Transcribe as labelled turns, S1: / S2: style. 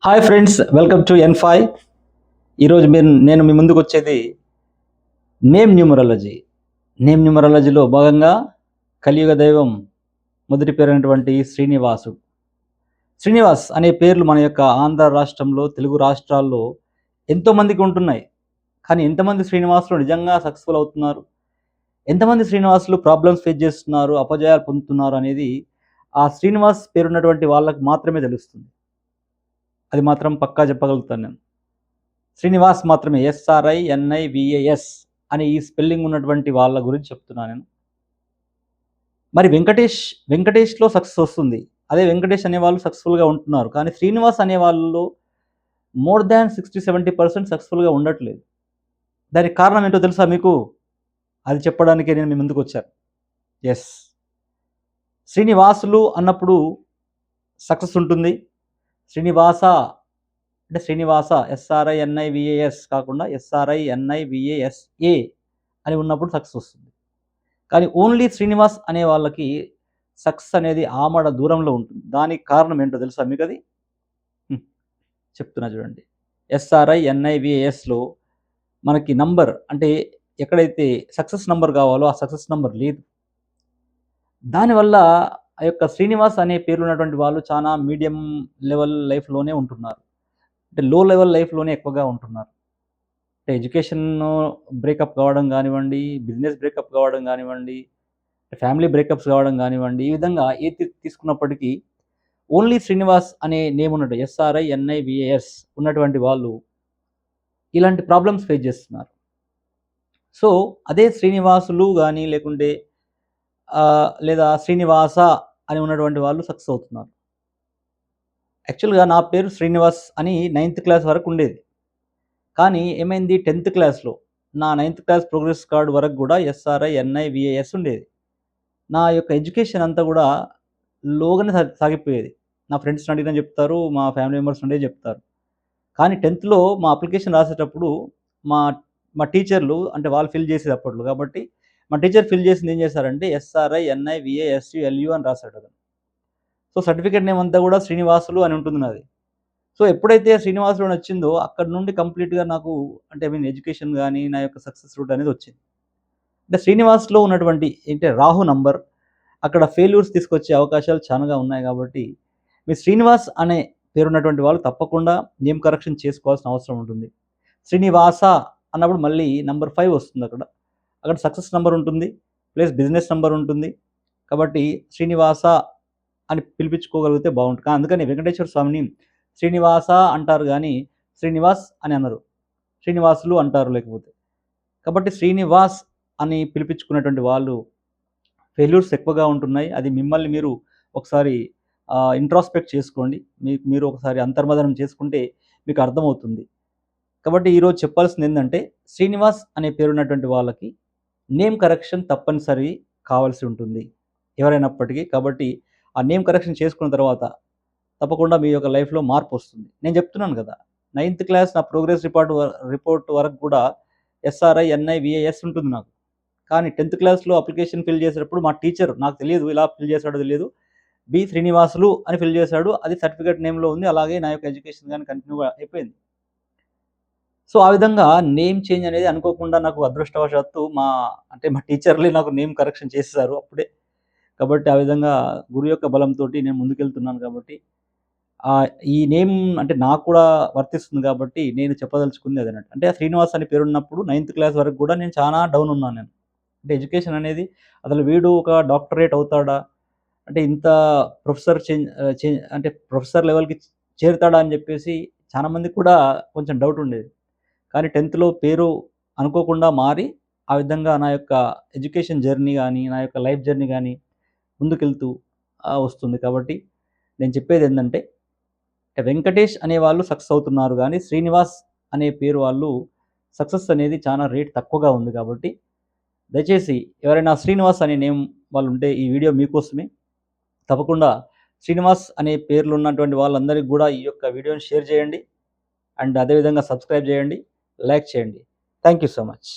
S1: Hi friends, welcome to N5. ఈరోజు నేను మీ ముందుకు వచ్చేది నేమ్ న్యూమరాలజీ. నేమ్ న్యూమరాలజీలో భాగంగా కలియుగ దైవం మొదటి పేరైనటువంటి శ్రీనివాసు. శ్రీనివాస్ అనే పేర్లు మన యొక్క ఆంధ్ర రాష్ట్రంలో, తెలుగు రాష్ట్రాల్లో ఎంతోమందికి ఉంటున్నాయి. కానీ ఎంతమంది శ్రీనివాసులు నిజంగా సక్సెస్ఫుల్ అవుతున్నారు, ఎంతమంది శ్రీనివాసులు ప్రాబ్లమ్స్ ఫేస్ చేస్తున్నారు, అపజయాలు పొందుతున్నారు అనేది ఆ శ్రీనివాస్ పేరున్నటువంటి వాళ్ళకి మాత్రమే తెలుస్తుంది. అది మాత్రం పక్కా చెప్పగలుగుతాను నేను. శ్రీనివాస్ మాత్రమే, SRINIVAS అని ఈ స్పెల్లింగ్ ఉన్నటువంటి వాళ్ళ గురించి చెప్తున్నాను నేను. మరి వెంకటేష్లో సక్సెస్ వస్తుంది. అదే వెంకటేష్ అనేవాళ్ళు సక్సెస్ఫుల్గా ఉంటున్నారు. కానీ శ్రీనివాస్ అనే వాళ్ళలో మోర్ దాన్ 60-70% సక్సెస్ఫుల్గా ఉండట్లేదు. దానికి కారణం ఏంటో తెలుసా మీకు? అది చెప్పడానికే నేను మీ ముందుకు వచ్చాను. ఎస్, శ్రీనివాసులు అన్నప్పుడు సక్సెస్ ఉంటుంది. శ్రీనివాస అంటే శ్రీనివాస SRINIVAS కాకుండా SRINIVASA అని ఉన్నప్పుడు సక్సెస్ వస్తుంది. కానీ ఓన్లీ శ్రీనివాస్ అనే వాళ్ళకి సక్సెస్ అనేది ఆమడ దూరంలో ఉంటుంది. దానికి కారణం ఏంటో తెలుసా మీకు? అది చెప్తున్నా చూడండి. SRINIVASలో మనకి నంబర్ అంటే ఎక్కడైతే సక్సెస్ నంబర్ కావాలో ఆ సక్సెస్ నంబర్ లేదు. దానివల్ల ఆ యొక్క శ్రీనివాస్ అనే పేరు ఉన్నటువంటి వాళ్ళు చాలా మీడియం లెవెల్ లైఫ్లోనే ఉంటున్నారు. అంటే లో లెవెల్ లైఫ్లోనే ఎక్కువగా ఉంటున్నారు. అంటే ఎడ్యుకేషన్ బ్రేకప్ కావడం కానివ్వండి, బిజినెస్ బ్రేకప్ కావడం కానివ్వండి, ఫ్యామిలీ బ్రేకప్స్ కావడం కానివ్వండి, ఈ విధంగా ఏది తీసుకున్నప్పటికీ ఓన్లీ శ్రీనివాస్ అనే నేమ్ ఉన్నట్టు SRINIVAS ఉన్నటువంటి వాళ్ళు ఇలాంటి ప్రాబ్లమ్స్ ఫేస్ చేస్తున్నారు. సో అదే శ్రీనివాసులు కానీ లేకుంటే లేదా శ్రీనివాస అని ఉన్నటువంటి వాళ్ళు సక్సెస్ అవుతున్నారు. యాక్చువల్గా నా పేరు శ్రీనివాస్ అని 9th క్లాస్ వరకు ఉండేది. కానీ ఏమైంది, 10th క్లాస్లో నా 9th క్లాస్ ప్రోగ్రెస్ కార్డ్ వరకు కూడా SRINIVAS ఉండేది. నా యొక్క ఎడ్యుకేషన్ అంతా కూడా లోగానే సాగిపోయేది. నా ఫ్రెండ్స్ని అడిగినా చెప్తారు, మా ఫ్యామిలీ మెంబర్స్ ఉండే చెప్తారు. కానీ 10థ్లో మా అప్లికేషన్ రాసేటప్పుడు మా మా టీచర్లు అంటే వాళ్ళు ఫిల్ చేసేది అప్పట్లో కాబట్టి మా టీచర్ ఫిల్ చేసింది ఏం చేశారంటే SRINIVASULU అని రాశాడు అతను. సో సర్టిఫికేట్ నేమ్ అంతా కూడా శ్రీనివాసులు అని ఉంటుంది నాది. సో ఎప్పుడైతే శ్రీనివాసులు అని వచ్చిందో అక్కడి నుండి కంప్లీట్గా నాకు అంటే ఎడ్యుకేషన్ కానీ నా యొక్క సక్సెస్ రూట్ అనేది వచ్చింది. అంటే శ్రీనివాస్లో ఉన్నటువంటి అంటే రాహు నంబర్ అక్కడ ఫెయిల్యూర్స్ తీసుకొచ్చే అవకాశాలు చాలాగా ఉన్నాయి. కాబట్టి మీ శ్రీనివాస్ అనే పేరున్నటువంటి వాళ్ళు తప్పకుండా నేమ్ కరెక్షన్ చేసుకోవాల్సిన అవసరం ఉంటుంది. శ్రీనివాస అన్నప్పుడు మళ్ళీ నంబర్ 5 వస్తుంది. అక్కడ సక్సెస్ నెంబర్ ఉంటుంది, ప్లస్ బిజినెస్ నెంబర్ ఉంటుంది. కాబట్టి శ్రీనివాస అని పిలిపించుకోగలిగితే బాగుంటుంది. అందుకని వెంకటేశ్వర స్వామిని శ్రీనివాస అంటారు కానీ శ్రీనివాస్ అని అనరు, శ్రీనివాసులు అంటారు లేకపోతే. కాబట్టి శ్రీనివాస్ అని పిలిపించుకున్నటువంటి వాళ్ళు ఫెయిల్యూర్స్ ఎక్కువగా ఉంటున్నాయి. అది మిమ్మల్ని మీరు ఒకసారి ఇంట్రాస్పెక్ట్ చేసుకోండి. మీరు ఒకసారి అంతర్మదనం చేసుకుంటే మీకు అర్థమవుతుంది. కాబట్టి ఈరోజు చెప్పాల్సింది ఏంటంటే శ్రీనివాస్ అనే పేరున్నటువంటి వాళ్ళకి నేమ్ కరెక్షన్ తప్పనిసరి కావాల్సి ఉంటుంది ఎవరైనప్పటికీ. కాబట్టి ఆ నేమ్ కరెక్షన్ చేసుకున్న తర్వాత తప్పకుండా మీ యొక్క లైఫ్లో మార్పు వస్తుంది. నేను చెప్తున్నాను కదా, 9th క్లాస్ నా ప్రోగ్రెస్ రిపోర్ట్ వరకు కూడా SRINIVAS ఉంటుంది నాకు. కానీ 10th క్లాస్లో అప్లికేషన్ ఫిల్ చేసేటప్పుడు మా టీచర్, నాకు తెలియదు ఇలా ఫిల్ చేశాడో తెలియదు, బి శ్రీనివాసులు అని ఫిల్ చేశాడు. అది సర్టిఫికేట్ నేమ్లో ఉంది. అలాగే నా యొక్క ఎడ్యుకేషన్ కానీ కంటిన్యూగా అయిపోయింది. సో ఆ విధంగా నేమ్ చేంజ్ అనేది అనుకోకుండా నాకు అదృష్టవశాత్తు మా టీచర్లే నాకు నేమ్ కరెక్షన్ చేసేసారు అప్పుడే. కాబట్టి ఆ విధంగా గురువు యొక్క బలంతోటి నేను ముందుకెళ్తున్నాను. కాబట్టి ఈ నేమ్ అంటే నాకు కూడా వర్తిస్తుంది కాబట్టి నేను చెప్పదలుచుకుంది అదనమాట. అంటే శ్రీనివాస్ అని పేరున్నప్పుడు 9th క్లాస్ వరకు కూడా నేను చాలా డౌన్ ఉన్నాను నేను. అంటే ఎడ్యుకేషన్ అనేది అసలు వీడు ఒక డాక్టరేట్ అవుతాడా? అంటే ఇంత ప్రొఫెసర్ అంటే ప్రొఫెసర్ లెవెల్‌కి చేరుతాడా అని చెప్పేసి చాలా మందికి కూడా కొంచెం డౌట్ ఉండేది. కానీ 10థ్‌లో పేరు అనుకోకుండా మారి ఆ విధంగా నా యొక్క ఎడ్యుకేషన్ జర్నీ గానీ, నా యొక్క లైఫ్ జర్నీ గానీ ముందుకెళ్తూ వస్తుంది. కాబట్టి నేను చెప్పేదేంటంటే వెంకటేష్ అనేవాళ్ళు సక్సెస్ అవుతున్నారు గానీ, శ్రీనివాస్ అనే పేరు వాళ్ళు సక్సెస్ అనేది చాలా రేట్ తక్కువగా ఉంది. కాబట్టి దయచేసి ఎవరైనా శ్రీనివాస్ అనే నేమ్ వాళ్ళుంటే ఈ వీడియో మీకోసమే. తప్పకుండా శ్రీనివాస్ అనే పేర్లు ఉన్నటువంటి వాళ్ళందరికీ కూడా ఈ యొక్క వీడియోని షేర్ చేయండి. అండ్ అదేవిధంగా సబ్స్క్రైబ్ చేయండి, లైక్ చేయండి. Thank you so much.